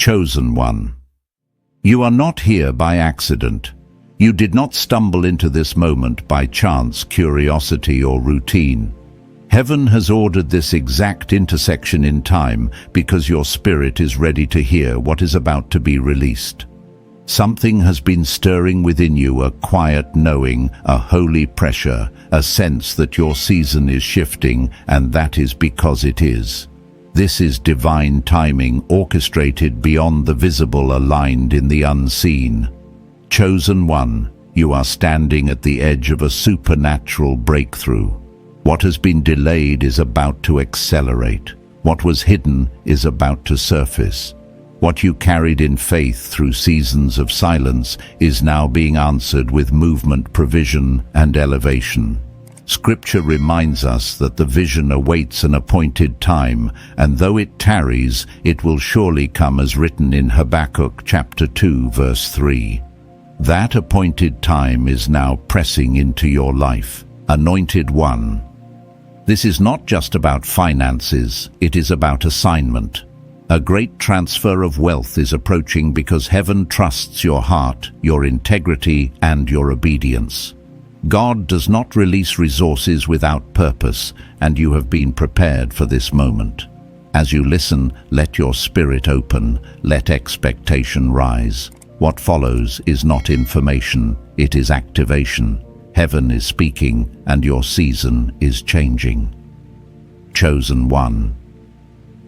Chosen one. You are not here by accident. You did not stumble into this moment by chance, curiosity, or routine. Heaven has ordered this exact intersection in time because your spirit is ready to hear what is about to be released. Something has been stirring within you, a quiet knowing, a holy pressure, a sense that your season is shifting, and that is because it is. This is divine timing, orchestrated beyond the visible, aligned in the unseen. Chosen one, you are standing at the edge of a supernatural breakthrough. What has been delayed is about to accelerate. What was hidden is about to surface. What you carried in faith through seasons of silence is now being answered with movement, provision, and elevation. Scripture reminds us that the vision awaits an appointed time, and though it tarries, it will surely come, as written in Habakkuk chapter 2, verse 3. That appointed time is now pressing into your life. Anointed one. This is not just about finances, it is about assignment. A great transfer of wealth is approaching because heaven trusts your heart, your integrity, and your obedience. God does not release resources without purpose, and you have been prepared for this moment. As you listen, let your spirit open, let expectation rise. What follows is not information, it is activation. Heaven is speaking, and your season is changing. Chosen one.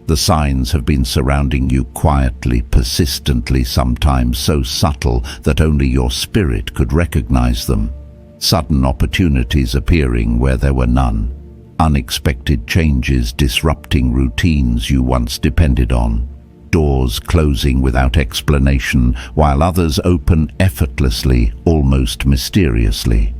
The signs have been surrounding you quietly, persistently, sometimes so subtle that only your spirit could recognize them. Sudden opportunities appearing where there were none. Unexpected changes disrupting routines you once depended on. Doors closing without explanation, while others open effortlessly, almost mysteriously.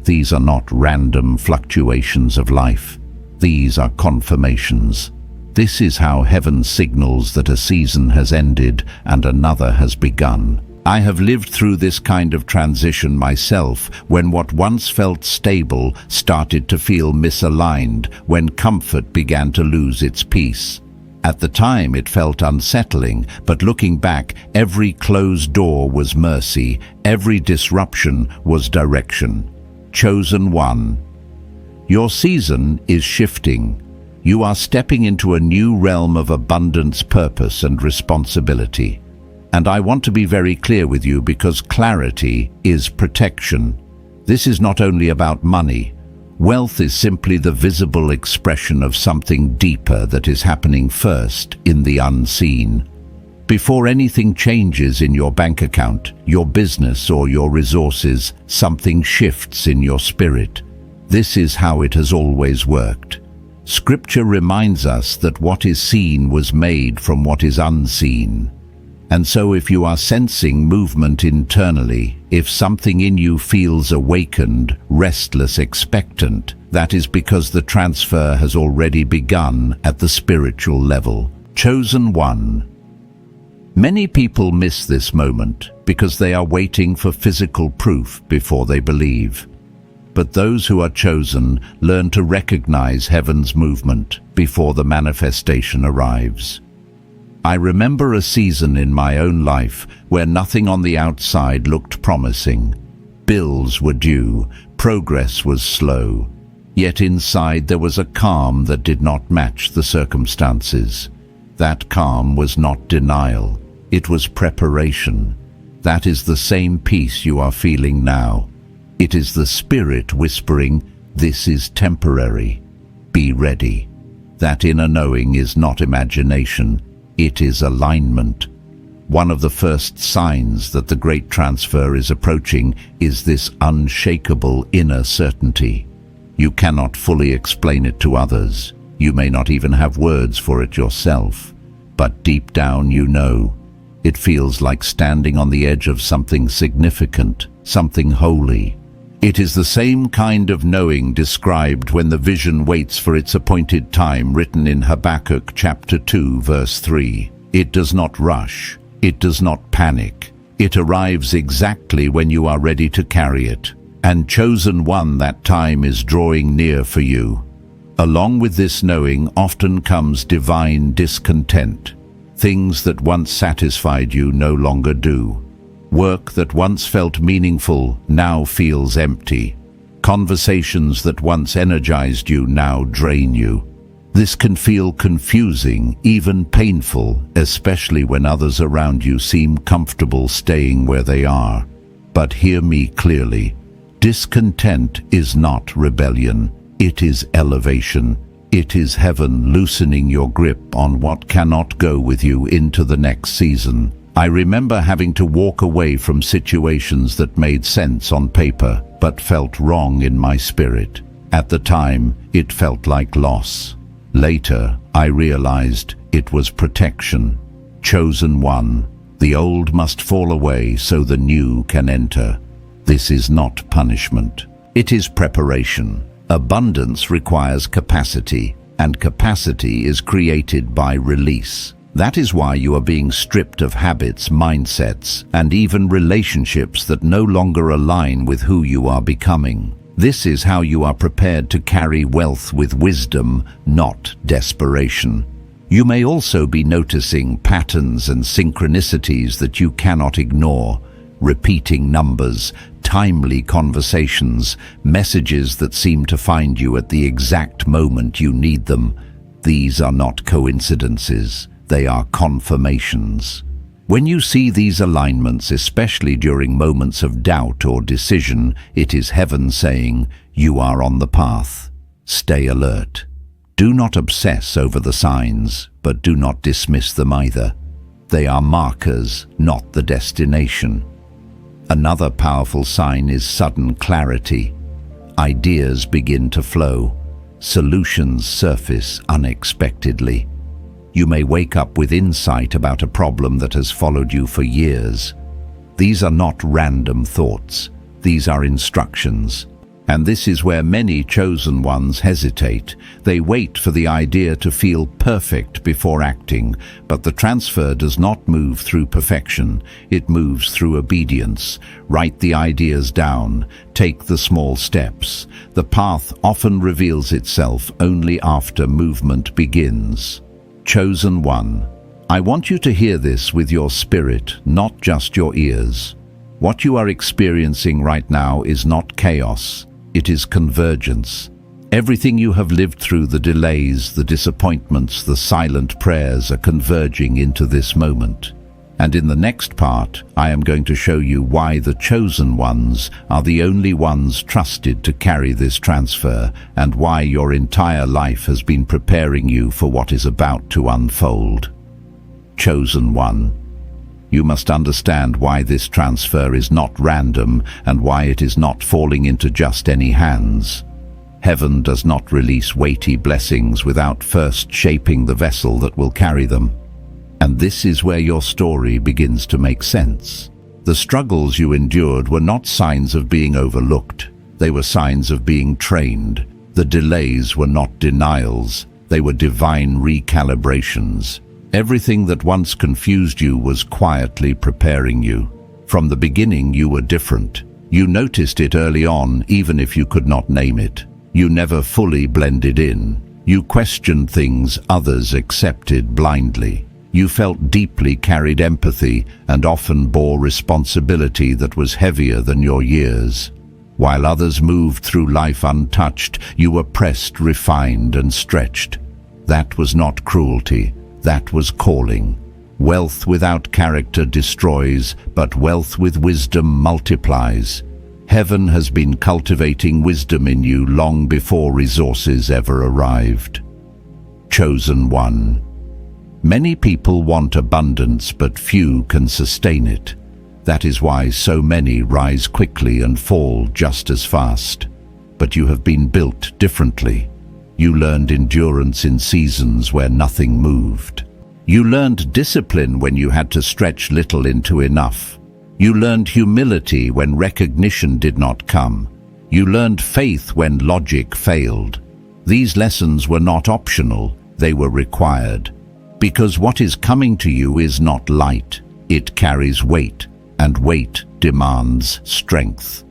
These are not random fluctuations of life. These are confirmations. This is how heaven signals that a season has ended and another has begun. I have lived through this kind of transition myself, when what once felt stable started to feel misaligned, when comfort began to lose its peace. At the time it felt unsettling, but looking back, every closed door was mercy, every disruption was direction. Chosen one. Your season is shifting. You are stepping into a new realm of abundance, purpose, and responsibility. And I want to be very clear with you, because clarity is protection. This is not only about money. Wealth is simply the visible expression of something deeper that is happening first in the unseen. Before anything changes in your bank account, your business, or your resources, something shifts in your spirit. This is how it has always worked. Scripture reminds us that what is seen was made from what is unseen. And so if you are sensing movement internally, if something in you feels awakened, restless, expectant, that is because the transfer has already begun at the spiritual level. Chosen one. Many people miss this moment because they are waiting for physical proof before they believe. But those who are chosen learn to recognize heaven's movement before the manifestation arrives. I remember a season in my own life where nothing on the outside looked promising. Bills were due, progress was slow, yet inside there was a calm that did not match the circumstances. That calm was not denial, it was preparation. That is the same peace you are feeling now. It is the Spirit whispering, "This is temporary. Be ready." That inner knowing is not imagination. It is alignment. One of the first signs that the great transfer is approaching is this unshakable inner certainty. You cannot fully explain it to others. You may not even have words for it yourself. But deep down you know. It feels like standing on the edge of something significant, something holy. It is the same kind of knowing described when the vision waits for its appointed time, written in Habakkuk chapter 2, verse 3. It does not rush. It does not panic. It arrives exactly when you are ready to carry it. And chosen one, that time is drawing near for you. Along with this knowing often comes divine discontent. Things that once satisfied you no longer do. Work that once felt meaningful now feels empty. Conversations that once energized you now drain you. This can feel confusing, even painful, especially when others around you seem comfortable staying where they are. But hear me clearly. Discontent is not rebellion. It is elevation. It is heaven loosening your grip on what cannot go with you into the next season. I remember having to walk away from situations that made sense on paper, but felt wrong in my spirit. At the time, it felt like loss. Later, I realized it was protection. Chosen one. The old must fall away so the new can enter. This is not punishment. It is preparation. Abundance requires capacity, and capacity is created by release. That is why you are being stripped of habits, mindsets, and even relationships that no longer align with who you are becoming. This is how you are prepared to carry wealth with wisdom, not desperation. You may also be noticing patterns and synchronicities that you cannot ignore. Repeating numbers, timely conversations, messages that seem to find you at the exact moment you need them. These are not coincidences, they are confirmations. When you see these alignments, especially during moments of doubt or decision, it is heaven saying, you are on the path. Stay alert. Do not obsess over the signs, but do not dismiss them either. They are markers, not the destination. Another powerful sign is sudden clarity. Ideas begin to flow. Solutions surface unexpectedly. You may wake up with insight about a problem that has followed you for years. These are not random thoughts. These are instructions. And this is where many chosen ones hesitate. They wait for the idea to feel perfect before acting, but the transfer does not move through perfection. It moves through obedience. Write the ideas down. Take the small steps. The path often reveals itself only after movement begins. Chosen one. I want you to hear this with your spirit, not just your ears. What you are experiencing right now is not chaos. It is convergence. Everything you have lived through, the delays, the disappointments, the silent prayers, are converging into this moment. And in the next part, I am going to show you why the chosen ones are the only ones trusted to carry this transfer, and why your entire life has been preparing you for what is about to unfold. Chosen one. You must understand why this transfer is not random and why it is not falling into just any hands. Heaven does not release weighty blessings without first shaping the vessel that will carry them. And this is where your story begins to make sense. The struggles you endured were not signs of being overlooked. They were signs of being trained. The delays were not denials. They were divine recalibrations. Everything that once confused you was quietly preparing you. From the beginning, you were different. You noticed it early on, even if you could not name it. You never fully blended in. You questioned things others accepted blindly. You felt deeply, carried empathy, and often bore responsibility that was heavier than your years. While others moved through life untouched, you were pressed, refined, and stretched. That was not cruelty. That was calling. Wealth without character destroys, but wealth with wisdom multiplies. Heaven has been cultivating wisdom in you long before resources ever arrived. Chosen one. Many people want abundance, but few can sustain it. That is why so many rise quickly and fall just as fast. But you have been built differently. You learned endurance in seasons where nothing moved. You learned discipline when you had to stretch little into enough. You learned humility when recognition did not come. You learned faith when logic failed. These lessons were not optional, they were required. Because what is coming to you is not light, it carries weight, and weight demands strength.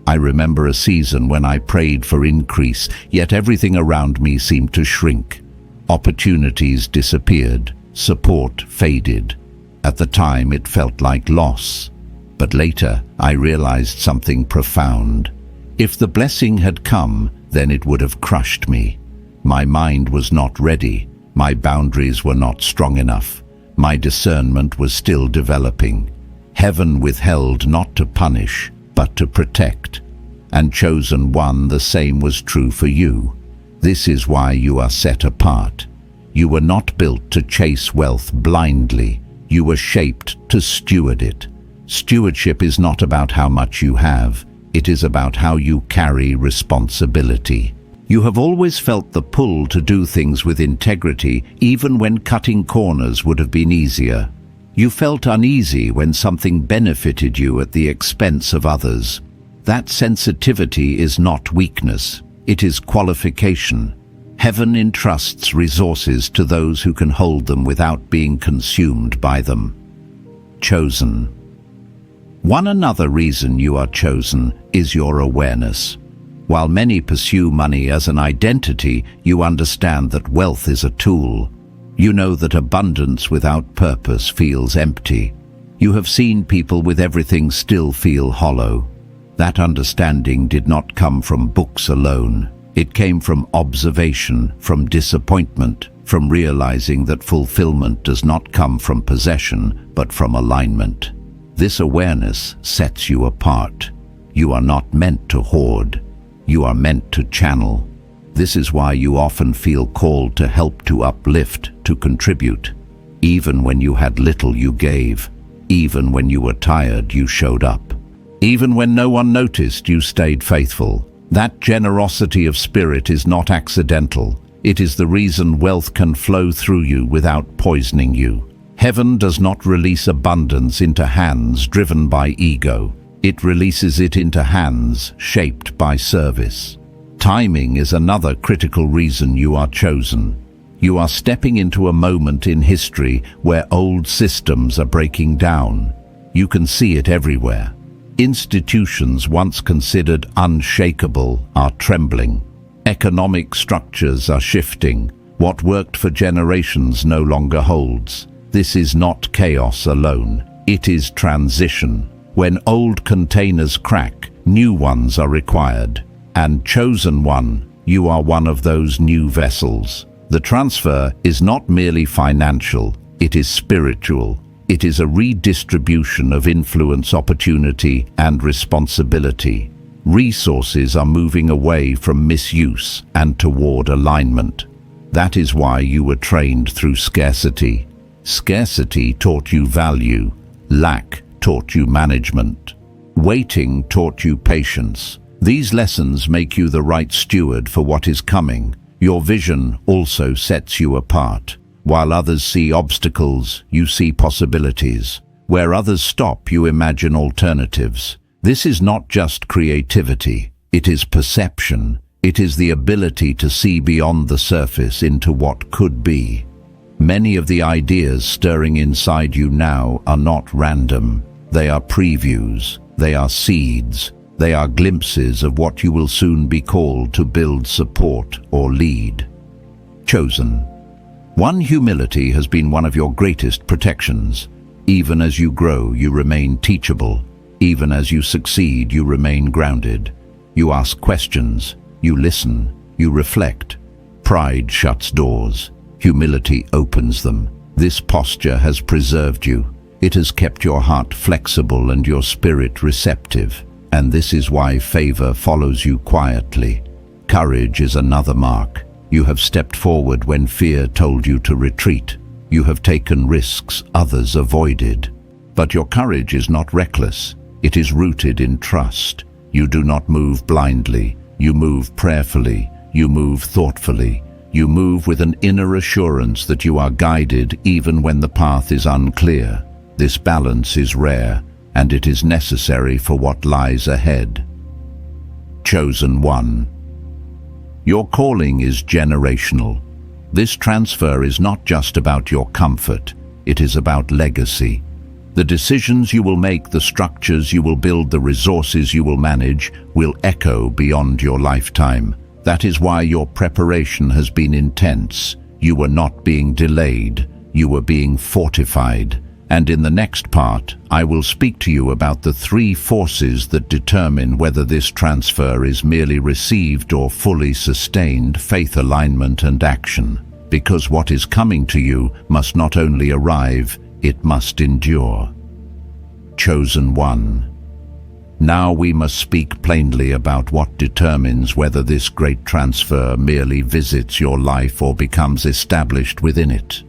I remember a season when I prayed for increase, yet everything around me seemed to shrink. Opportunities disappeared, support faded. At the time it felt like loss, but later I realized something profound. If the blessing had come, then it would have crushed me. My mind was not ready, my boundaries were not strong enough, my discernment was still developing. Heaven withheld not to punish, but to protect. And chosen one, the same was true for you. This is why you are set apart. You were not built to chase wealth blindly. You were shaped to steward it. Stewardship is not about how much you have. It is about how you carry responsibility. You have always felt the pull to do things with integrity, even when cutting corners would have been easier. You felt uneasy when something benefited you at the expense of others. That sensitivity is not weakness. It is qualification. Heaven entrusts resources to those who can hold them without being consumed by them. Chosen. One another reason you are chosen is your awareness. While many pursue money as an identity, you understand that wealth is a tool. You know that abundance without purpose feels empty. You have seen people with everything still feel hollow. That understanding did not come from books alone. It came from observation, from disappointment, from realizing that fulfillment does not come from possession, but from alignment. This awareness sets you apart. You are not meant to hoard. You are meant to channel. This is why you often feel called to help, to uplift, to contribute. Even when you had little, you gave. Even when you were tired, you showed up. Even when no one noticed, you stayed faithful. That generosity of spirit is not accidental. It is the reason wealth can flow through you without poisoning you. Heaven does not release abundance into hands driven by ego. It releases it into hands shaped by service. Timing is another critical reason you are chosen. You are stepping into a moment in history where old systems are breaking down. You can see it everywhere. Institutions once considered unshakable are trembling. Economic structures are shifting. What worked for generations no longer holds. This is not chaos alone. It is transition. When old containers crack, new ones are required. And chosen one, you are one of those new vessels. The transfer is not merely financial, it is spiritual. It is a redistribution of influence, opportunity, and responsibility. Resources are moving away from misuse and toward alignment. That is why you were trained through scarcity. Scarcity taught you value. Lack taught you management. Waiting taught you patience. These lessons make you the right steward for what is coming. Your vision also sets you apart. While others see obstacles, you see possibilities. Where others stop, you imagine alternatives. This is not just creativity. It is perception. It is the ability to see beyond the surface into what could be. Many of the ideas stirring inside you now are not random. They are previews. They are seeds. They are glimpses of what you will soon be called to build, support, or lead. Chosen. One, humility has been one of your greatest protections. Even as you grow, you remain teachable. Even as you succeed, you remain grounded. You ask questions. You listen. You reflect. Pride shuts doors. Humility opens them. This posture has preserved you. It has kept your heart flexible and your spirit receptive. And this is why favor follows you quietly. Courage is another mark. You have stepped forward when fear told you to retreat. You have taken risks others avoided. But your courage is not reckless. It is rooted in trust. You do not move blindly. You move prayerfully. You move thoughtfully. You move with an inner assurance that you are guided even when the path is unclear. This balance is rare, and it is necessary for what lies ahead. Chosen one. Your calling is generational. This transfer is not just about your comfort, it is about legacy. The decisions you will make, the structures you will build, the resources you will manage, will echo beyond your lifetime. That is why your preparation has been intense. You were not being delayed. you were being fortified. And in the next part, I will speak to you about the 3 forces that determine whether this transfer is merely received or fully sustained: faith, alignment, and action. Because what is coming to you must not only arrive, it must endure. Chosen one. Now we must speak plainly about what determines whether this great transfer merely visits your life or becomes established within it.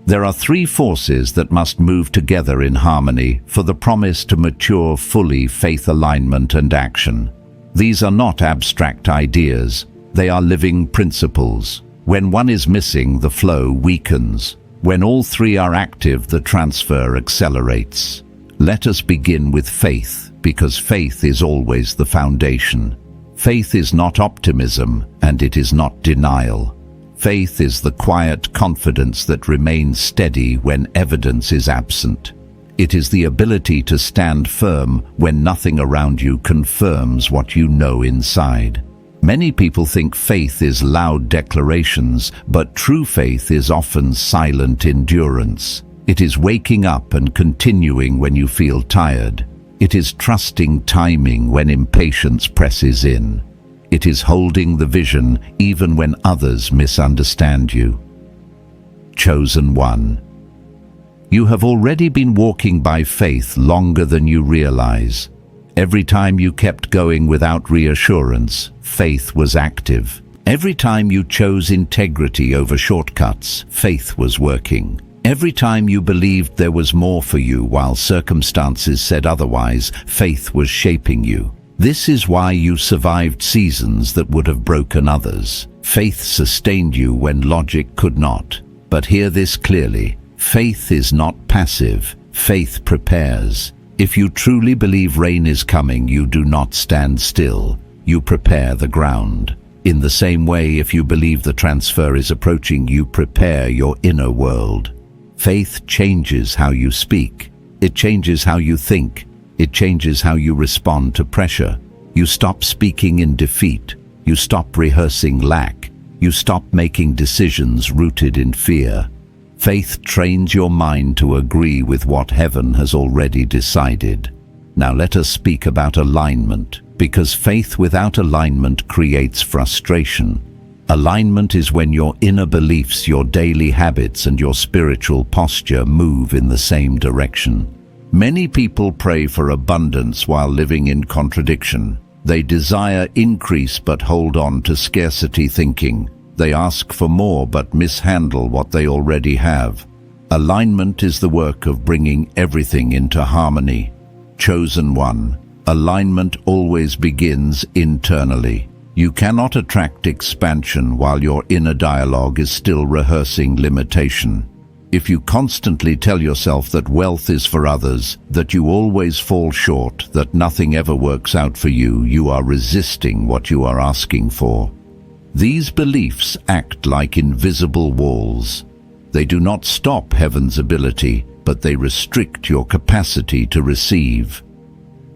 There are 3 forces that must move together in harmony for the promise to mature fully: faith, alignment, and action. These are not abstract ideas, they are living principles. When one is missing, the flow weakens. When all 3 are active, the transfer accelerates. Let us begin with faith, because faith is always the foundation. Faith is not optimism, and it is not denial. Faith is the quiet confidence that remains steady when evidence is absent. It is the ability to stand firm when nothing around you confirms what you know inside. Many people think faith is loud declarations, but true faith is often silent endurance. It is waking up and continuing when you feel tired. It is trusting timing when impatience presses in. It is holding the vision even when others misunderstand you. Chosen one. You have already been walking by faith longer than you realize. Every time you kept going without reassurance, faith was active. Every time you chose integrity over shortcuts, faith was working. Every time you believed there was more for you while circumstances said otherwise, faith was shaping you. This is why you survived seasons that would have broken others. Faith sustained you when logic could not. But hear this clearly: faith is not passive. Faith prepares. If you truly believe rain is coming, you do not stand still. You prepare the ground. In the same way, if you believe the transfer is approaching, you prepare your inner world. Faith changes how you speak. It changes how you think. It changes how you respond to pressure. You stop speaking in defeat. You stop rehearsing lack. You stop making decisions rooted in fear. Faith trains your mind to agree with what heaven has already decided. Now let us speak about alignment, because faith without alignment creates frustration. Alignment is when your inner beliefs, your daily habits, and your spiritual posture move in the same direction. Many people pray for abundance while living in contradiction. They desire increase but hold on to scarcity thinking. They ask for more but mishandle what they already have. Alignment is the work of bringing everything into harmony. Chosen one. Alignment always begins internally. You cannot attract expansion while your inner dialogue is still rehearsing limitation. If you constantly tell yourself that wealth is for others, that you always fall short, that nothing ever works out for you, you are resisting what you are asking for. These beliefs act like invisible walls. They do not stop heaven's ability, but they restrict your capacity to receive.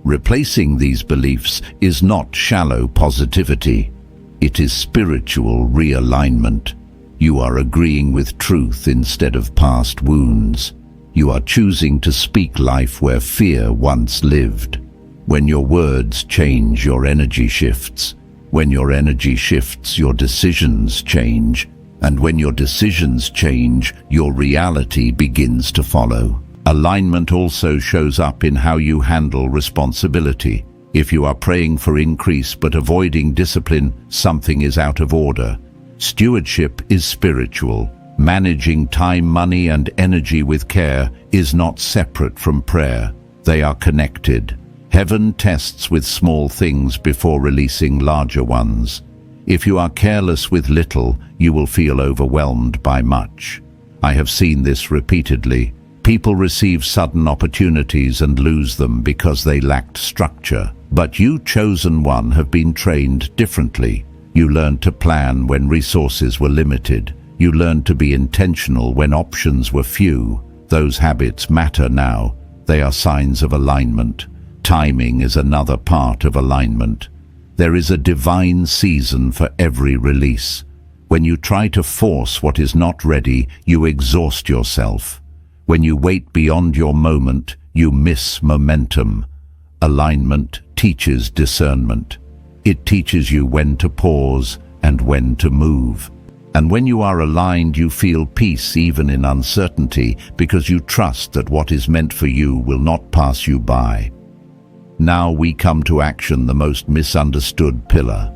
Replacing these beliefs is not shallow positivity. It is spiritual realignment. You are agreeing with truth instead of past wounds. You are choosing to speak life where fear once lived. When your words change, your energy shifts. When your energy shifts, your decisions change. And when your decisions change, your reality begins to follow. Alignment also shows up in how you handle responsibility. If you are praying for increase but avoiding discipline, something is out of order. Stewardship is spiritual. Managing time, money, and energy with care is not separate from prayer. They are connected. Heaven tests with small things before releasing larger ones. If you are careless with little, you will feel overwhelmed by much. I have seen this repeatedly. People receive sudden opportunities and lose them because they lacked structure. But you, chosen one, have been trained differently. You learned to plan when resources were limited. You learned to be intentional when options were few. Those habits matter now. They are signs of alignment. Timing is another part of alignment. There is a divine season for every release. When you try to force what is not ready, you exhaust yourself. When you wait beyond your moment, you miss momentum. Alignment teaches discernment. It teaches you when to pause and when to move. And when you are aligned, you feel peace even in uncertainty, because you trust that what is meant for you will not pass you by. Now we come to action, the most misunderstood pillar.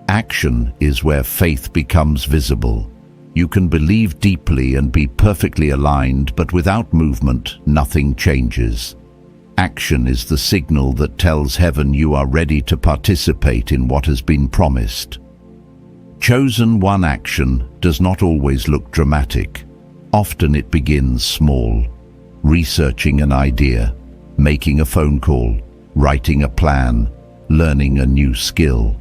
Action is where faith becomes visible. You can believe deeply and be perfectly aligned, but without movement, nothing changes. Action is the signal that tells heaven you are ready to participate in what has been promised. Chosen one action does not always look dramatic. Often it begins small. Researching an idea, making a phone call, writing a plan, learning a new skill.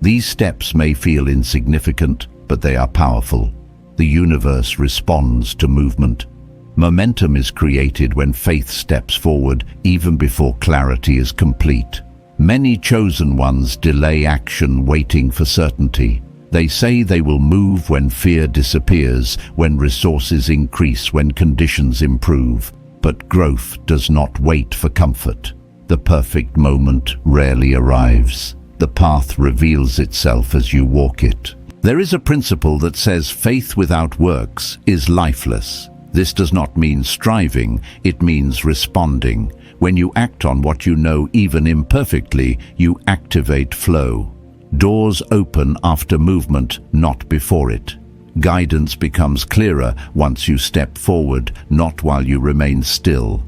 These steps may feel insignificant, but they are powerful. The universe responds to movement. Momentum is created when faith steps forward, even before clarity is complete. Many chosen ones delay action, waiting for certainty. They say they will move when fear disappears, when resources increase, when conditions improve. But growth does not wait for comfort. The perfect moment rarely arrives. The path reveals itself as you walk it. There is a principle that says faith without works is lifeless. This does not mean striving, it means responding. When you act on what you know, even imperfectly, you activate flow. Doors open after movement, not before it. Guidance becomes clearer once you step forward, not while you remain still.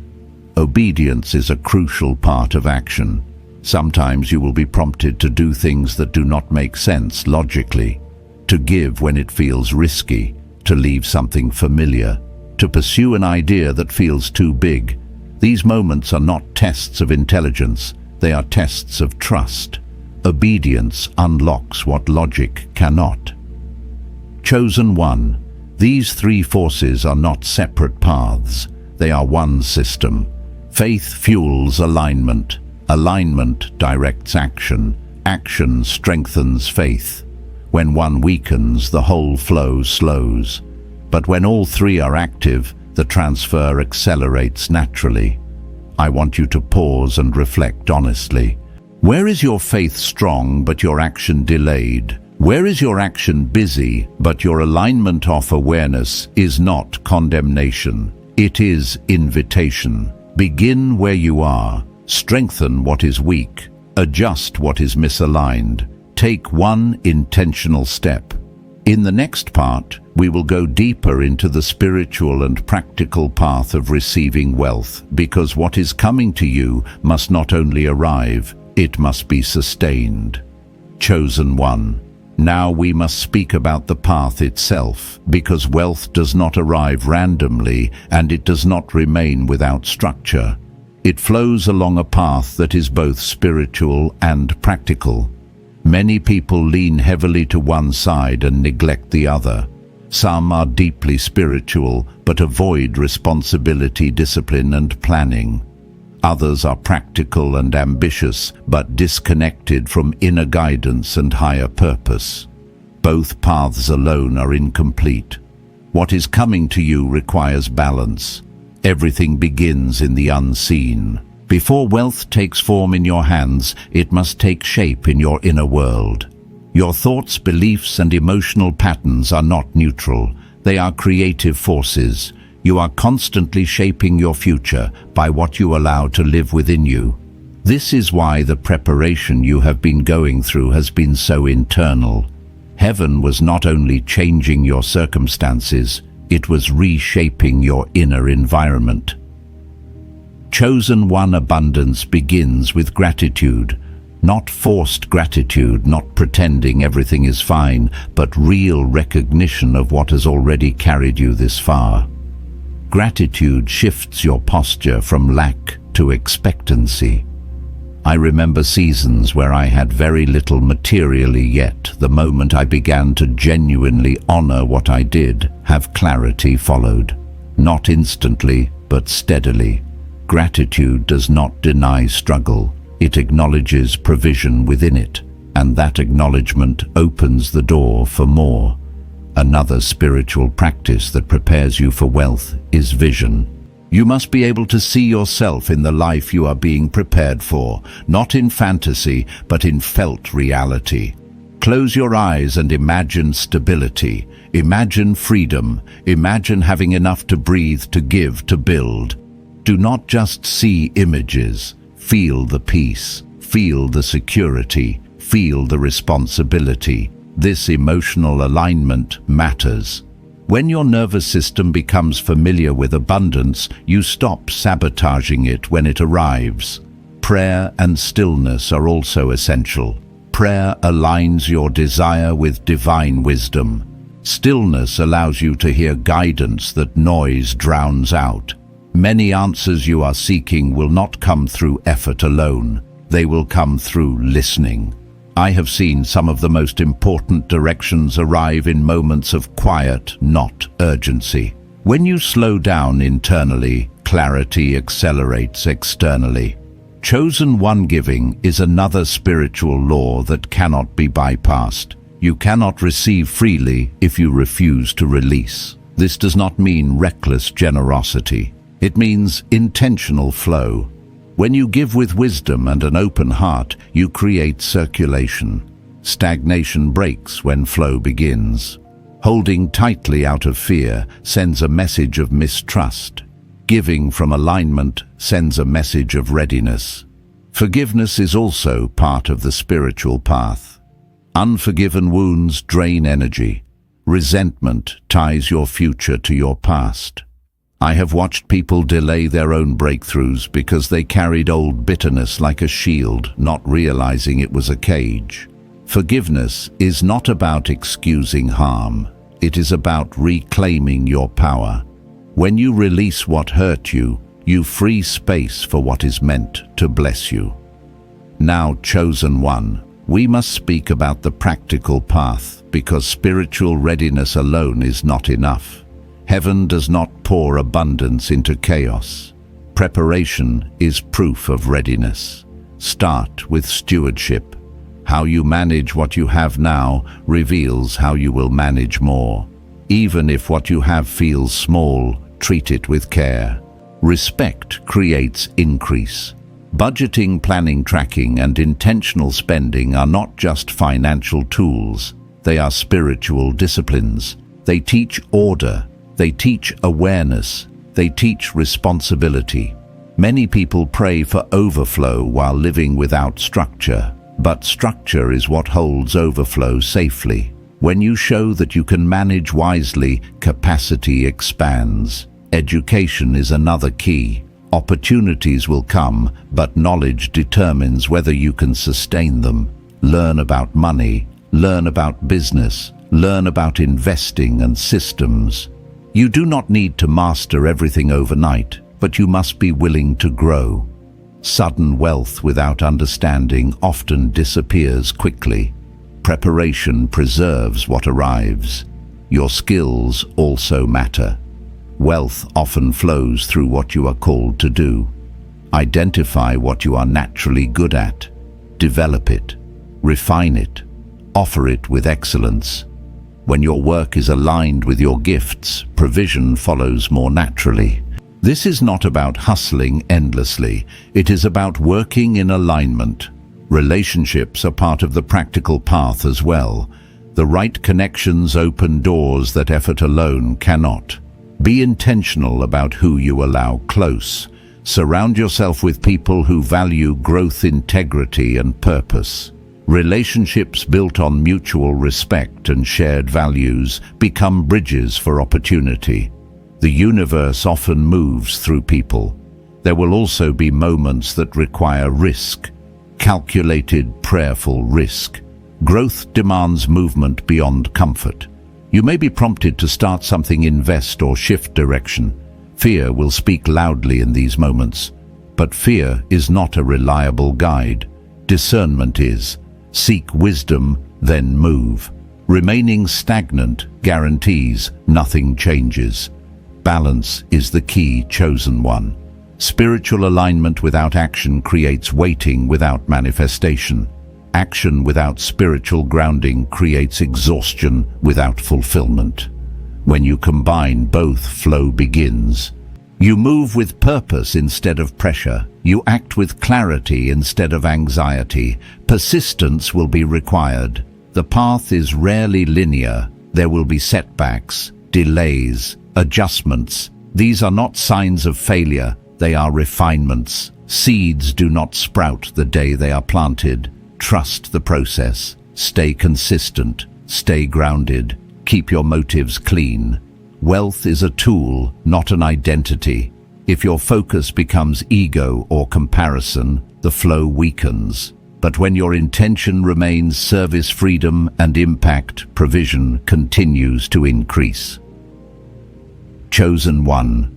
Obedience is a crucial part of action. Sometimes you will be prompted to do things that do not make sense logically, to give when it feels risky, to leave something familiar, to pursue an idea that feels too big. These moments are not tests of intelligence, they are tests of trust. Obedience unlocks what logic cannot. Chosen one. These three forces are not separate paths, they are one system. Faith fuels alignment. Alignment directs action. Action strengthens faith. When one weakens, the whole flow slows. But when all three are active, the transfer accelerates naturally. I want you to pause and reflect honestly. Where is your faith strong but your action delayed? Where is your action busy but your alignment off? Awareness is not condemnation. It is invitation. Begin where you are. Strengthen what is weak. Adjust what is misaligned. Take one intentional step. In the next part, we will go deeper into the spiritual and practical path of receiving wealth, because what is coming to you must not only arrive, it must be sustained. Chosen one. Now we must speak about the path itself, because wealth does not arrive randomly and it does not remain without structure. It flows along a path that is both spiritual and practical. Many people lean heavily to one side and neglect the other. Some are deeply spiritual but avoid responsibility, discipline, and planning. Others are practical and ambitious but disconnected from inner guidance and higher purpose. Both paths alone are incomplete. What is coming to you requires balance. Everything begins in the unseen. Before wealth takes form in your hands, it must take shape in your inner world. Your thoughts, beliefs, and emotional patterns are not neutral. They are creative forces. You are constantly shaping your future by what you allow to live within you. This is why the preparation you have been going through has been so internal. Heaven was not only changing your circumstances, it was reshaping your inner environment. Chosen one. Abundance begins with gratitude. Not forced gratitude, not pretending everything is fine, but real recognition of what has already carried you this far. Gratitude shifts your posture from lack to expectancy. I remember seasons where I had very little materially, yet the moment I began to genuinely honor what I did, have clarity followed. Not instantly, but steadily. Gratitude does not deny struggle. It acknowledges provision within it, and that acknowledgement opens the door for more. Another spiritual practice that prepares you for wealth is vision. You must be able to see yourself in the life you are being prepared for, not in fantasy, but in felt reality. Close your eyes and imagine stability. Imagine freedom. Imagine having enough to breathe, to give, to build. Do not just see images. Feel the peace. Feel the security. Feel the responsibility. This emotional alignment matters. When your nervous system becomes familiar with abundance, you stop sabotaging it when it arrives. Prayer and stillness are also essential. Prayer aligns your desire with divine wisdom. Stillness allows you to hear guidance that noise drowns out. Many answers you are seeking will not come through effort alone. They will come through listening. I have seen some of the most important directions arrive in moments of quiet, not urgency. When you slow down internally, clarity accelerates externally. Chosen one giving is another spiritual law that cannot be bypassed. You cannot receive freely if you refuse to release. This does not mean reckless generosity. It means intentional flow. When you give with wisdom and an open heart, you create circulation. Stagnation breaks when flow begins. Holding tightly out of fear sends a message of mistrust. Giving from alignment sends a message of readiness. Forgiveness is also part of the spiritual path. Unforgiven wounds drain energy. Resentment ties your future to your past. I have watched people delay their own breakthroughs because they carried old bitterness like a shield, not realizing it was a cage. Forgiveness is not about excusing harm. It is about reclaiming your power. When you release what hurt you, you free space for what is meant to bless you. Now, chosen one, we must speak about the practical path, because spiritual readiness alone is not enough. Heaven does not pour abundance into chaos. Preparation is proof of readiness. Start with stewardship. How you manage what you have now reveals how you will manage more. Even if what you have feels small, treat it with care. Respect creates increase. Budgeting, planning, tracking, and intentional spending are not just financial tools. They are spiritual disciplines. They teach order. They teach awareness. They teach responsibility. Many people pray for overflow while living without structure, but structure is what holds overflow safely. When you show that you can manage wisely, capacity expands. Education is another key. Opportunities will come, but knowledge determines whether you can sustain them. Learn about money, learn about business, learn about investing and systems. You do not need to master everything overnight, but you must be willing to grow. Sudden wealth without understanding often disappears quickly. Preparation preserves what arrives. Your skills also matter. Wealth often flows through what you are called to do. Identify what you are naturally good at. Develop it. Refine it. Offer it with excellence. When your work is aligned with your gifts, provision follows more naturally. This is not about hustling endlessly. It is about working in alignment. Relationships are part of the practical path as well. The right connections open doors that effort alone cannot. Be intentional about who you allow close. Surround yourself with people who value growth, integrity, and purpose. Relationships built on mutual respect and shared values become bridges for opportunity. The universe often moves through people. There will also be moments that require risk. Calculated, prayerful risk. Growth demands movement beyond comfort. You may be prompted to start something, invest, or shift direction. Fear will speak loudly in these moments. But fear is not a reliable guide. Discernment is. Seek wisdom, then move. Remaining stagnant guarantees nothing changes. Balance is the key, chosen one. Spiritual alignment without action creates waiting without manifestation. Action without spiritual grounding creates exhaustion without fulfillment. When you combine both, flow begins. You move with purpose instead of pressure. You act with clarity instead of anxiety. Persistence will be required. The path is rarely linear. There will be setbacks, delays, adjustments. These are not signs of failure. They are refinements. Seeds do not sprout the day they are planted. Trust the process. Stay consistent. Stay grounded. Keep your motives clean. Wealth is a tool, not an identity. If your focus becomes ego or comparison, the flow weakens. But when your intention remains service, freedom, and impact, provision continues to increase. Chosen one.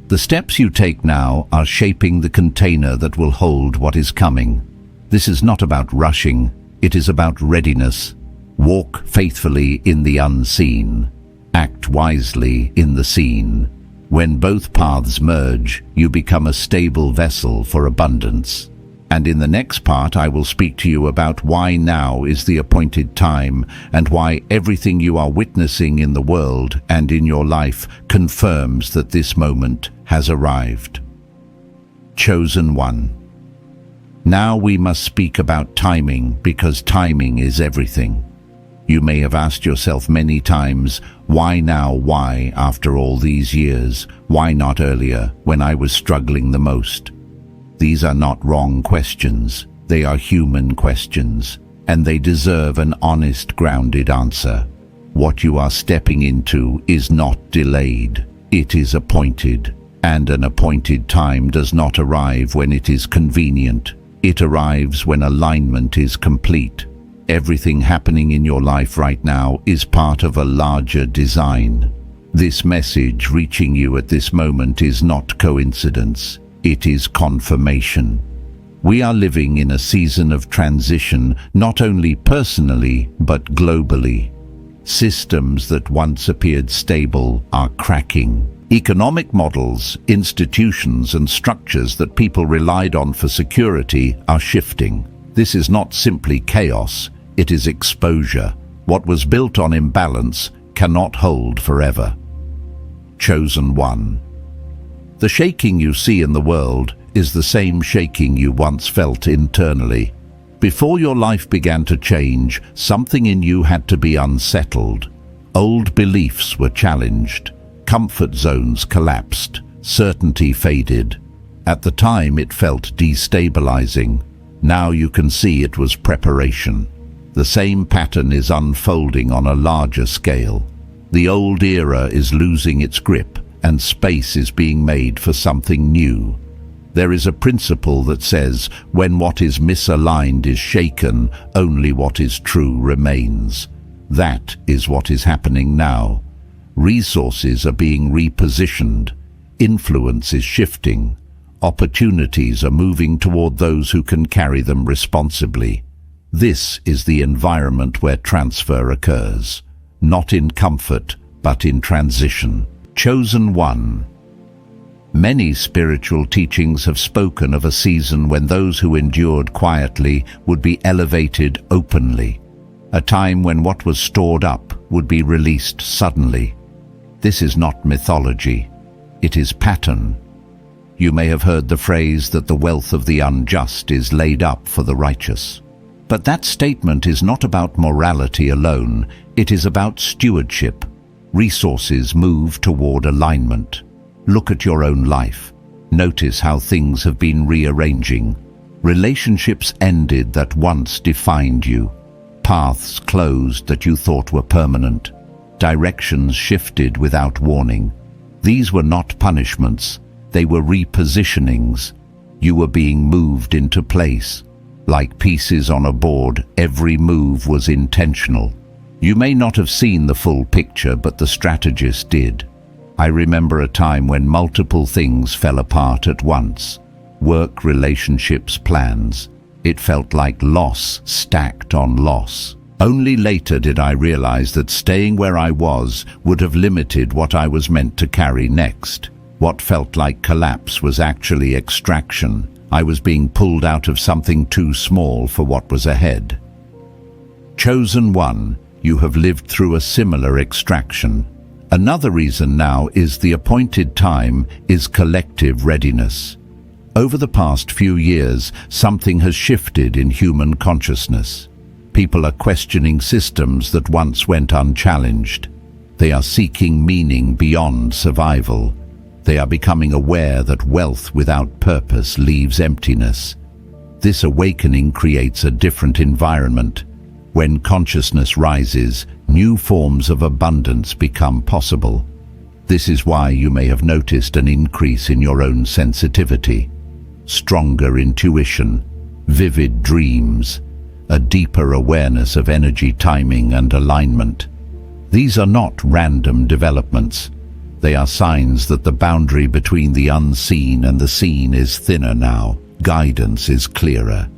The steps you take now are shaping the container that will hold what is coming. This is not about rushing, it is about readiness. Walk faithfully in the unseen. Act wisely in the seen. When both paths merge, you become a stable vessel for abundance. And in the next part, I will speak to you about why now is the appointed time and why everything you are witnessing in the world and in your life confirms that this moment has arrived. Chosen one. Now we must speak about timing, because timing is everything. You may have asked yourself many times, why now, why after all these years? Why not earlier, when I was struggling the most? These are not wrong questions, they are human questions, and they deserve an honest, grounded answer. What you are stepping into is not delayed, it is appointed, and an appointed time does not arrive when it is convenient. It arrives when alignment is complete. Everything happening in your life right now is part of a larger design. This message reaching you at this moment is not coincidence, it is confirmation. We are living in a season of transition, not only personally, but globally. Systems that once appeared stable are cracking. Economic models, institutions, and structures that people relied on for security are shifting. This is not simply chaos. It is exposure. What was built on imbalance cannot hold forever. Chosen one. The shaking you see in the world is the same shaking you once felt internally. Before your life began to change, something in you had to be unsettled. Old beliefs were challenged. Comfort zones collapsed. Certainty faded. At the time it felt destabilizing. Now you can see it was preparation. The same pattern is unfolding on a larger scale. The old era is losing its grip, and space is being made for something new. There is a principle that says, when what is misaligned is shaken, only what is true remains. That is what is happening now. Resources are being repositioned. Influence is shifting. Opportunities are moving toward those who can carry them responsibly. This is the environment where transfer occurs, not in comfort, but in transition. Chosen one. Many spiritual teachings have spoken of a season when those who endured quietly would be elevated openly, a time when what was stored up would be released suddenly. This is not mythology, it is pattern. You may have heard the phrase that the wealth of the unjust is laid up for the righteous. But that statement is not about morality alone, it is about stewardship. Resources move toward alignment. Look at your own life. Notice how things have been rearranging. Relationships ended that once defined you. Paths closed that you thought were permanent. Directions shifted without warning. These were not punishments, they were repositionings. You were being moved into place. Like pieces on a board, every move was intentional. You may not have seen the full picture, but the strategist did. I remember a time when multiple things fell apart at once. Work, relationships, plans. It felt like loss stacked on loss. Only later did I realize that staying where I was would have limited what I was meant to carry next. What felt like collapse was actually extraction. I was being pulled out of something too small for what was ahead. Chosen one, you have lived through a similar extraction. Another reason now is the appointed time is collective readiness. Over the past few years, something has shifted in human consciousness. People are questioning systems that once went unchallenged. They are seeking meaning beyond survival. They are becoming aware that wealth without purpose leaves emptiness. This awakening creates a different environment. When consciousness rises, new forms of abundance become possible. This is why you may have noticed an increase in your own sensitivity, stronger intuition, vivid dreams, a deeper awareness of energy timing and alignment. These are not random developments. They are signs that the boundary between the unseen and the seen is thinner now. Guidance is clearer.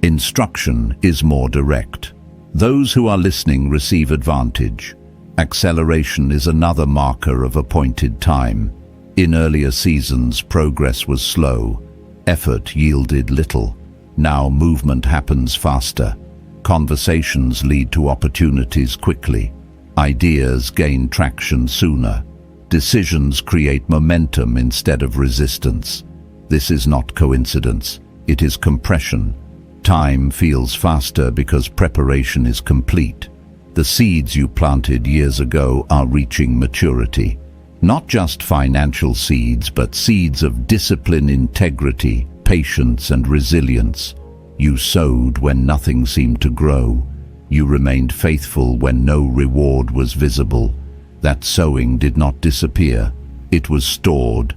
Instruction is more direct. Those who are listening receive advantage. Acceleration is another marker of appointed time. In earlier seasons, progress was slow. Effort yielded little. Now movement happens faster. Conversations lead to opportunities quickly. Ideas gain traction sooner. Decisions create momentum instead of resistance. This is not coincidence. It is compression. Time feels faster because preparation is complete. The seeds you planted years ago are reaching maturity. Not just financial seeds, but seeds of discipline, integrity, patience, and resilience. You sowed when nothing seemed to grow. You remained faithful when no reward was visible. That sowing did not disappear. It was stored,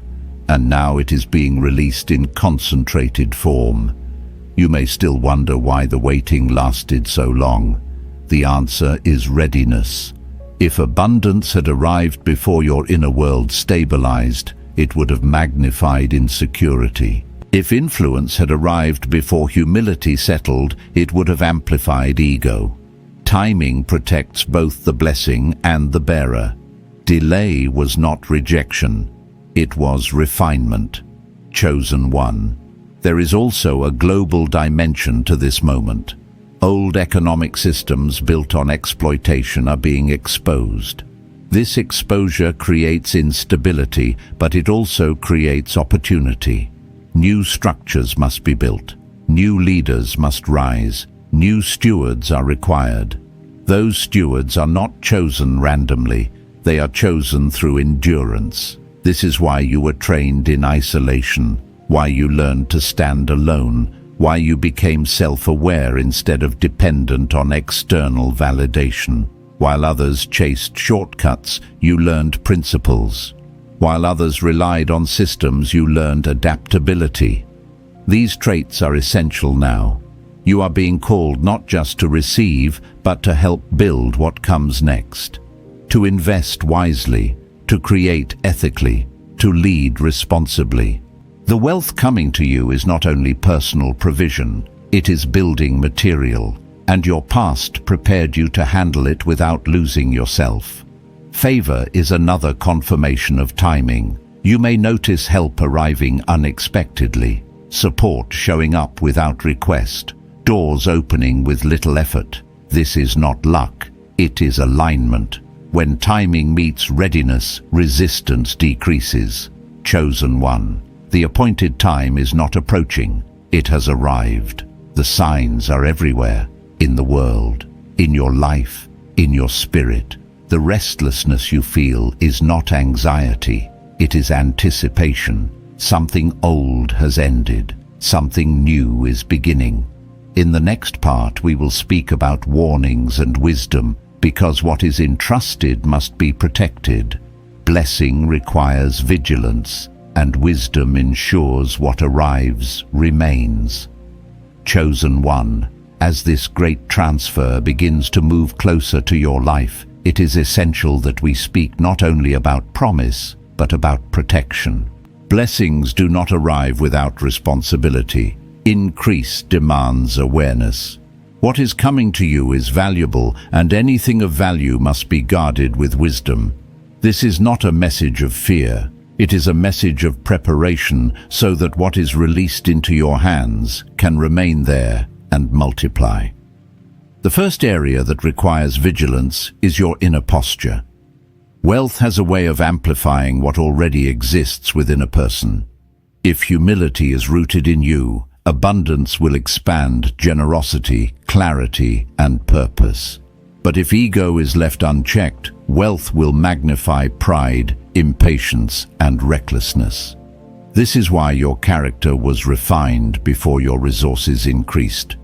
and now it is being released in concentrated form. You may still wonder why the waiting lasted so long. The answer is readiness. If abundance had arrived before your inner world stabilized, it would have magnified insecurity. If influence had arrived before humility settled, it would have amplified ego. Timing protects both the blessing and the bearer. Delay was not rejection. It was refinement. Chosen one. There is also a global dimension to this moment. Old economic systems built on exploitation are being exposed. This exposure creates instability, but it also creates opportunity. New structures must be built. New leaders must rise. New stewards are required. Those stewards are not chosen randomly. They are chosen through endurance. This is why you were trained in isolation, why you learned to stand alone, why you became self-aware instead of dependent on external validation. While others chased shortcuts, you learned principles. While others relied on systems, you learned adaptability. These traits are essential now. You are being called not just to receive, but to help build what comes next. To invest wisely, to create ethically, to lead responsibly. The wealth coming to you is not only personal provision, it is building material, and your past prepared you to handle it without losing yourself. Favor is another confirmation of timing. You may notice help arriving unexpectedly, support showing up without request, doors opening with little effort. This is not luck, it is alignment. When timing meets readiness, resistance decreases. Chosen one. The appointed time is not approaching, it has arrived. The signs are everywhere, in the world, in your life, in your spirit. The restlessness you feel is not anxiety, it is anticipation. Something old has ended, something new is beginning. In the next part we will speak about warnings and wisdom, because what is entrusted must be protected. Blessing requires vigilance, and wisdom ensures what arrives remains. Chosen one, as this great transfer begins to move closer to your life, it is essential that we speak not only about promise, but about protection. Blessings do not arrive without responsibility. Increase demands awareness. What is coming to you is valuable, and anything of value must be guarded with wisdom. This is not a message of fear. It is a message of preparation so that what is released into your hands can remain there and multiply. The first area that requires vigilance is your inner posture. Wealth has a way of amplifying what already exists within a person. If humility is rooted in you, abundance will expand generosity, clarity, and purpose. But if ego is left unchecked, wealth will magnify pride, impatience, and recklessness. This is why your character was refined before your resources increased.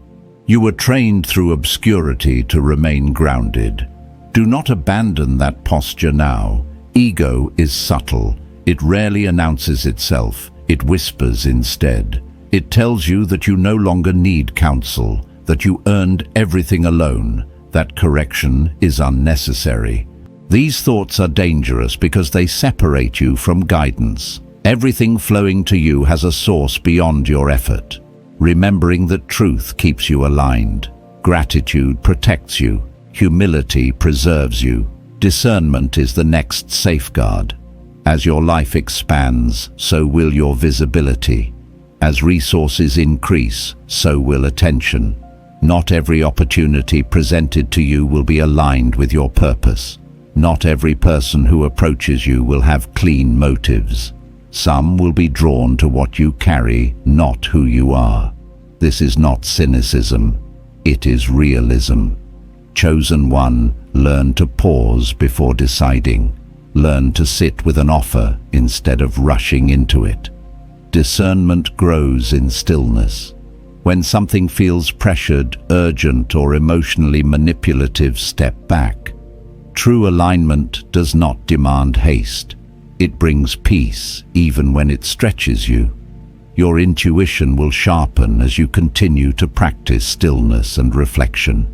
You were trained through obscurity to remain grounded. Do not abandon that posture now. Ego is subtle. It rarely announces itself. It whispers instead. It tells you that you no longer need counsel, that you earned everything alone, that correction is unnecessary. These thoughts are dangerous because they separate you from guidance. Everything flowing to you has a source beyond your effort. Remembering that truth keeps you aligned. Gratitude protects you. Humility preserves you. Discernment is the next safeguard. As your life expands, so will your visibility. As resources increase, so will attention. Not every opportunity presented to you will be aligned with your purpose. Not every person who approaches you will have clean motives. Some will be drawn to what you carry, not who you are. This is not cynicism. It is realism. Chosen one, learn to pause before deciding. Learn to sit with an offer instead of rushing into it. Discernment grows in stillness. When something feels pressured, urgent, or emotionally manipulative, step back. True alignment does not demand haste. It brings peace, even when it stretches you. Your intuition will sharpen as you continue to practice stillness and reflection.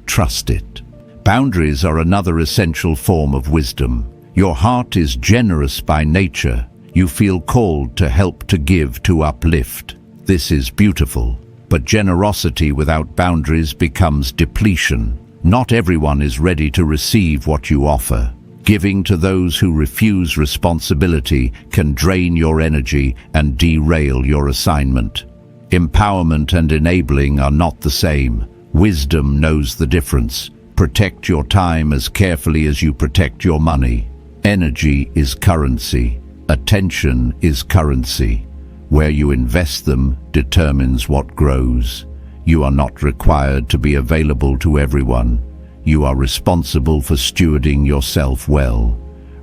Trust it. Boundaries are another essential form of wisdom. Your heart is generous by nature. You feel called to help, to give, to uplift. This is beautiful. But generosity without boundaries becomes depletion. Not everyone is ready to receive what you offer. Giving to those who refuse responsibility can drain your energy and derail your assignment. Empowerment and enabling are not the same. Wisdom knows the difference. Protect your time as carefully as you protect your money. Energy is currency. Attention is currency. Where you invest them determines what grows. You are not required to be available to everyone. You are responsible for stewarding yourself well.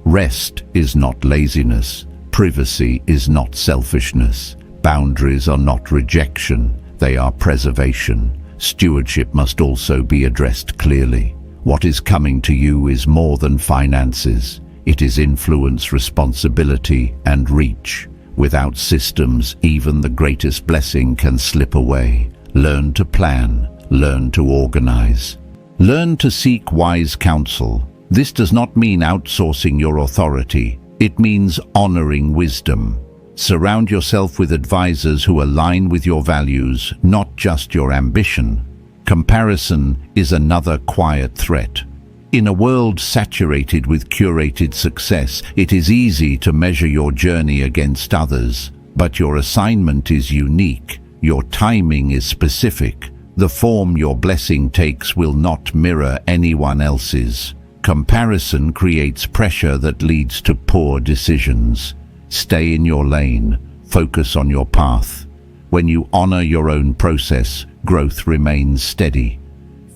Rest is not laziness. Privacy is not selfishness. Boundaries are not rejection. They are preservation. Stewardship must also be addressed clearly. What is coming to you is more than finances. It is influence, responsibility, and reach. Without systems, even the greatest blessing can slip away. Learn to plan. Learn to organize. Learn to seek wise counsel. This does not mean outsourcing your authority. It means honoring wisdom. Surround yourself with advisors who align with your values, not just your ambition. Comparison is another quiet threat. In a world saturated with curated success, it is easy to measure your journey against others. But your assignment is unique. Your timing is specific. The form your blessing takes will not mirror anyone else's. Comparison creates pressure that leads to poor decisions. Stay in your lane. Focus on your path. When you honor your own process, growth remains steady.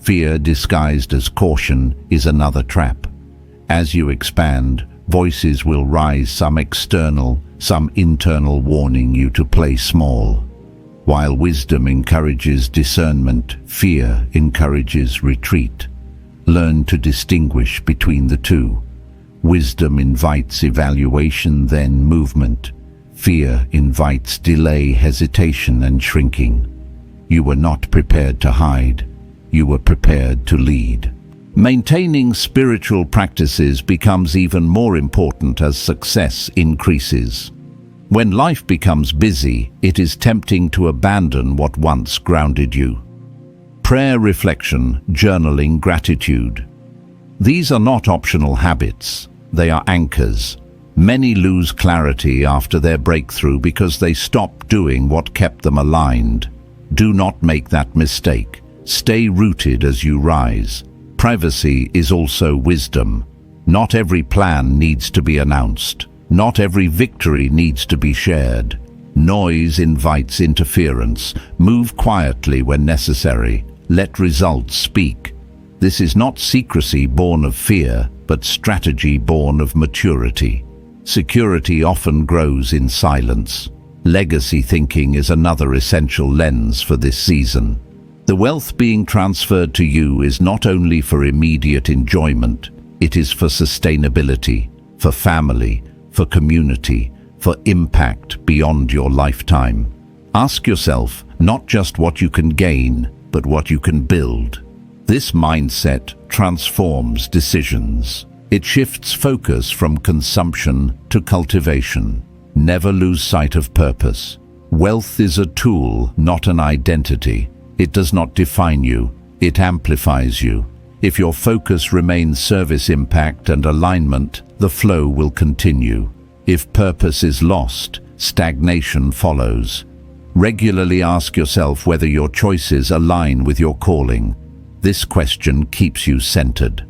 Fear disguised as caution is another trap. As you expand, voices will rise, some external, some internal, warning you to play small. While wisdom encourages discernment, fear encourages retreat. Learn to distinguish between the two. Wisdom invites evaluation, then movement. Fear invites delay, hesitation, and shrinking. You were not prepared to hide. You were prepared to lead. Maintaining spiritual practices becomes even more important as success increases. When life becomes busy, it is tempting to abandon what once grounded you. Prayer, reflection, journaling, gratitude. These are not optional habits. They are anchors. Many lose clarity after their breakthrough because they stop doing what kept them aligned. Do not make that mistake. Stay rooted as you rise. Privacy is also wisdom. Not every plan needs to be announced. Not every victory needs to be shared. Noise invites interference. Move quietly when necessary. Let results speak. This is not secrecy born of fear, but strategy born of maturity. Security often grows in silence. Legacy thinking is another essential lens for this season. The wealth being transferred to you is not only for immediate enjoyment, it is for sustainability, for family, for community, for impact beyond your lifetime. Ask yourself not just what you can gain, but what you can build. This mindset transforms decisions. It shifts focus from consumption to cultivation. Never lose sight of purpose. Wealth is a tool, not an identity. It does not define you, it amplifies you. If your focus remains service, impact, and alignment, the flow will continue. If purpose is lost, stagnation follows. Regularly ask yourself whether your choices align with your calling. This question keeps you centered.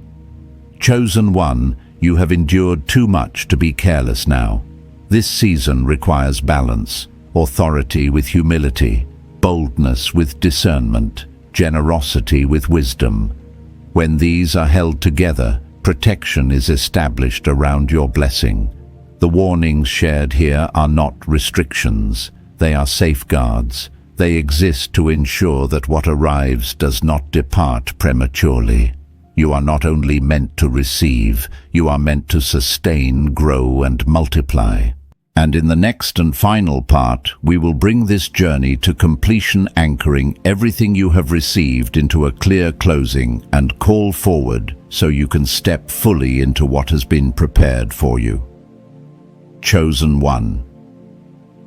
Chosen one, you have endured too much to be careless now. This season requires balance, authority with humility, boldness with discernment, generosity with wisdom. When these are held together, protection is established around your blessing. The warnings shared here are not restrictions, they are safeguards. They exist to ensure that what arrives does not depart prematurely. You are not only meant to receive, you are meant to sustain, grow, and multiply. And in the next and final part, we will bring this journey to completion, anchoring everything you have received into a clear closing and call forward so you can step fully into what has been prepared for you. Chosen one.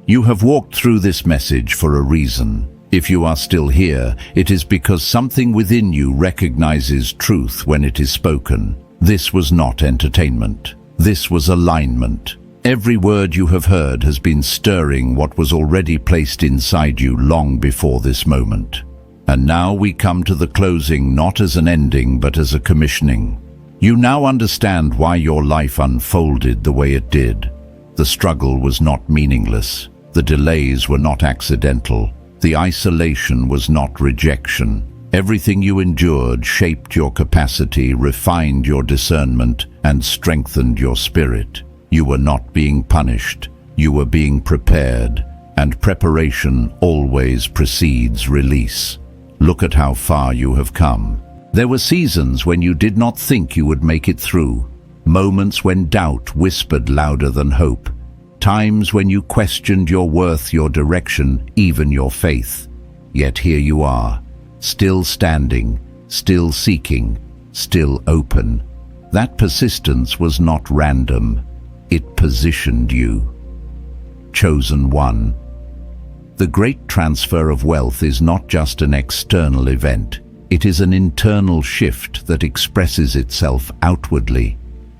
You have walked through this message for a reason. If you are still here, it is because something within you recognizes truth when it is spoken. This was not entertainment. This was alignment. Every word you have heard has been stirring what was already placed inside you long before this moment. And now we come to the closing, not as an ending, but as a commissioning. You now understand why your life unfolded the way it did. The struggle was not meaningless. The delays were not accidental. The isolation was not rejection. Everything you endured shaped your capacity, refined your discernment, and strengthened your spirit. You were not being punished. You were being prepared, and preparation always precedes release. Look at how far you have come. There were seasons when you did not think you would make it through. Moments when doubt whispered louder than hope. Times when you questioned your worth, your direction, even your faith. Yet here you are, still standing, still seeking, still open. That persistence was not random. It positioned you. Chosen one. The great transfer of wealth is not just an external event. It is an internal shift that expresses itself outwardly.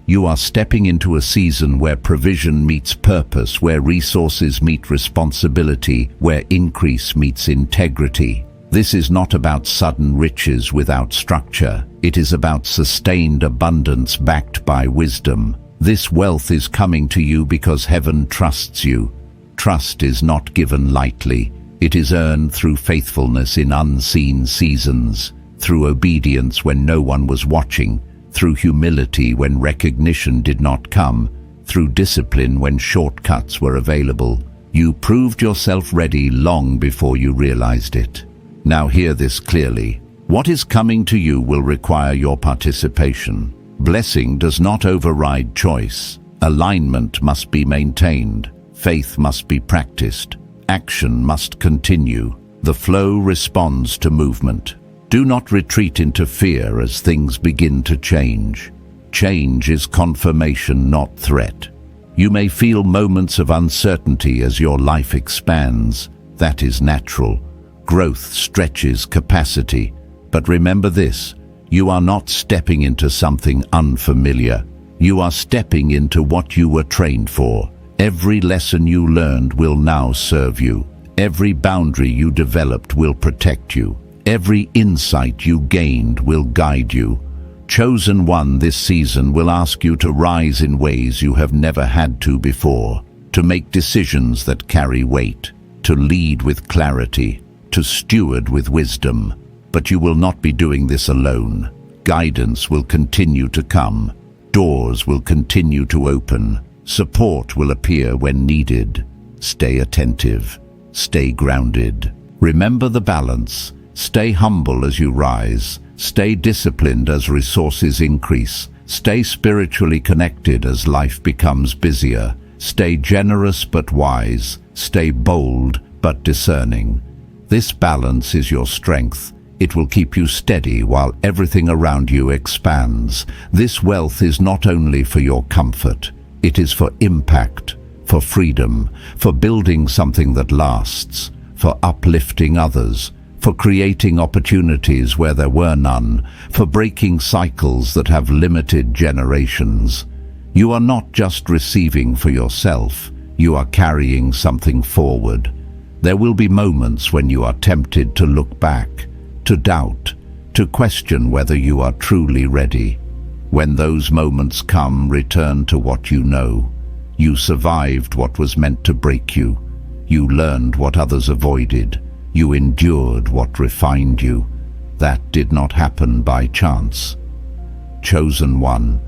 You are stepping into a season where provision meets purpose, where resources meet responsibility, where increase meets integrity. This is not about sudden riches without structure. It is about sustained abundance backed by wisdom. This wealth is coming to you because heaven trusts you. Trust is not given lightly. It is earned through faithfulness in unseen seasons, through obedience when no one was watching, through humility when recognition did not come, through discipline when shortcuts were available. You proved yourself ready long before you realized it. Now hear this clearly. What is coming to you will require your participation. Blessing does not override choice. Alignment must be maintained. Faith must be practiced. Action must continue. The flow responds to movement. Do not retreat into fear as things begin to change. Change is confirmation, not threat. You may feel moments of uncertainty as your life expands. That is natural. Growth stretches capacity. But remember this, you are not stepping into something unfamiliar. You are stepping into what you were trained for. Every lesson you learned will now serve you. Every boundary you developed will protect you. Every insight you gained will guide you. Chosen One this season will ask you to rise in ways you have never had to before, to make decisions that carry weight, to lead with clarity, to steward with wisdom. But you will not be doing this alone. Guidance will continue to come. Doors will continue to open. Support will appear when needed. Stay attentive. Stay grounded. Remember the balance. Stay humble as you rise. Stay disciplined as resources increase. Stay spiritually connected as life becomes busier. Stay generous but wise. Stay bold but discerning. This balance is your strength. It will keep you steady while everything around you expands. This wealth is not only for your comfort. It is for impact, for freedom, for building something that lasts, for uplifting others, for creating opportunities where there were none, for breaking cycles that have limited generations. You are not just receiving for yourself, you are carrying something forward. There will be moments when you are tempted to look back, to doubt, to question whether you are truly ready. When those moments come, return to what you know. You survived what was meant to break you. You learned what others avoided. You endured what refined you. That did not happen by chance. Chosen One.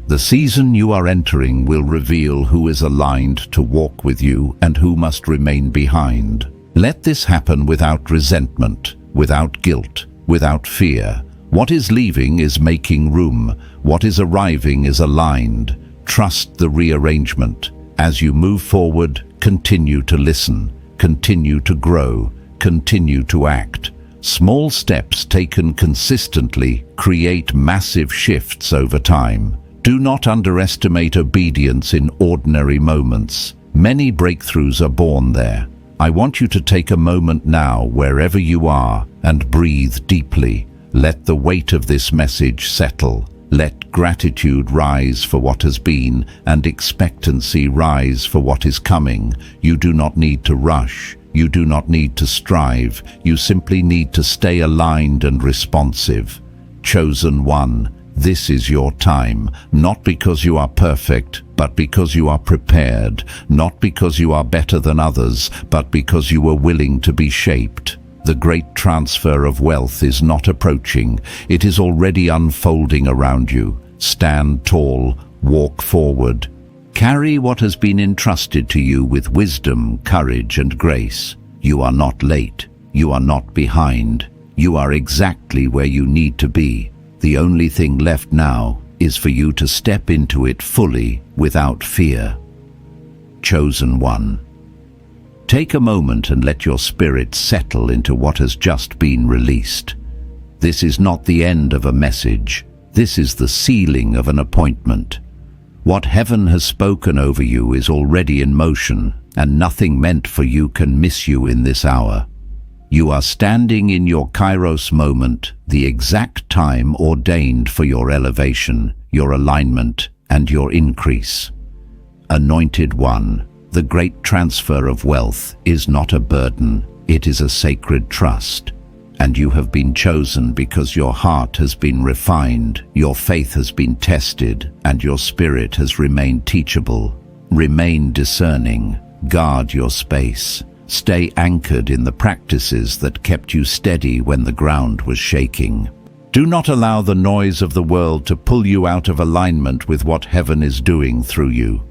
The season you are entering will reveal who is aligned to walk with you and who must remain behind. Let this happen without resentment, without guilt, without fear. What is leaving is making room. What is arriving is aligned. Trust the rearrangement. As you move forward, continue to listen, continue to grow, continue to act. Small steps taken consistently create massive shifts over time. Do not underestimate obedience in ordinary moments. Many breakthroughs are born there. I want you to take a moment now, wherever you are, and breathe deeply. Let the weight of this message settle. Let gratitude rise for what has been and expectancy rise for what is coming. You do not need to rush. You do not need to strive. You simply need to stay aligned and responsive. Chosen One, this is your time, not because you are perfect, but because you are prepared, not because you are better than others, but because you are willing to be shaped. The great transfer of wealth is not approaching, it is already unfolding around you. Stand tall, walk forward. Carry what has been entrusted to you with wisdom, courage, and grace. You are not late, you are not behind, you are exactly where you need to be. The only thing left now is for you to step into it fully, without fear. Chosen One. Take a moment and let your spirit settle into what has just been released. This is not the end of a message. This is the sealing of an appointment. What heaven has spoken over you is already in motion, and nothing meant for you can miss you in this hour. You are standing in your Kairos moment, the exact time ordained for your elevation, your alignment, and your increase. Anointed One. The great transfer of wealth is not a burden, it is a sacred trust. And you have been chosen because your heart has been refined, your faith has been tested, and your spirit has remained teachable. Remain discerning, guard your space. Stay anchored in the practices that kept you steady when the ground was shaking. Do not allow the noise of the world to pull you out of alignment with what heaven is doing through you.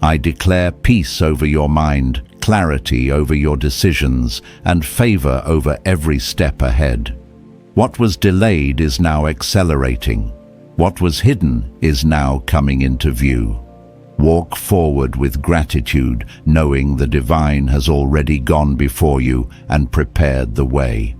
I declare peace over your mind, clarity over your decisions, and favor over every step ahead. What was delayed is now accelerating. What was hidden is now coming into view. Walk forward with gratitude, knowing the divine has already gone before you and prepared the way.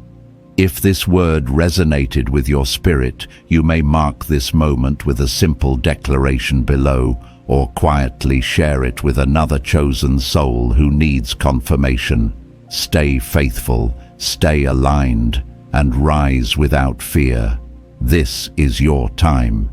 If this word resonated with your spirit, you may mark this moment with a simple declaration below, or quietly share it with another chosen soul who needs confirmation. Stay faithful, stay aligned, and rise without fear. This is your time.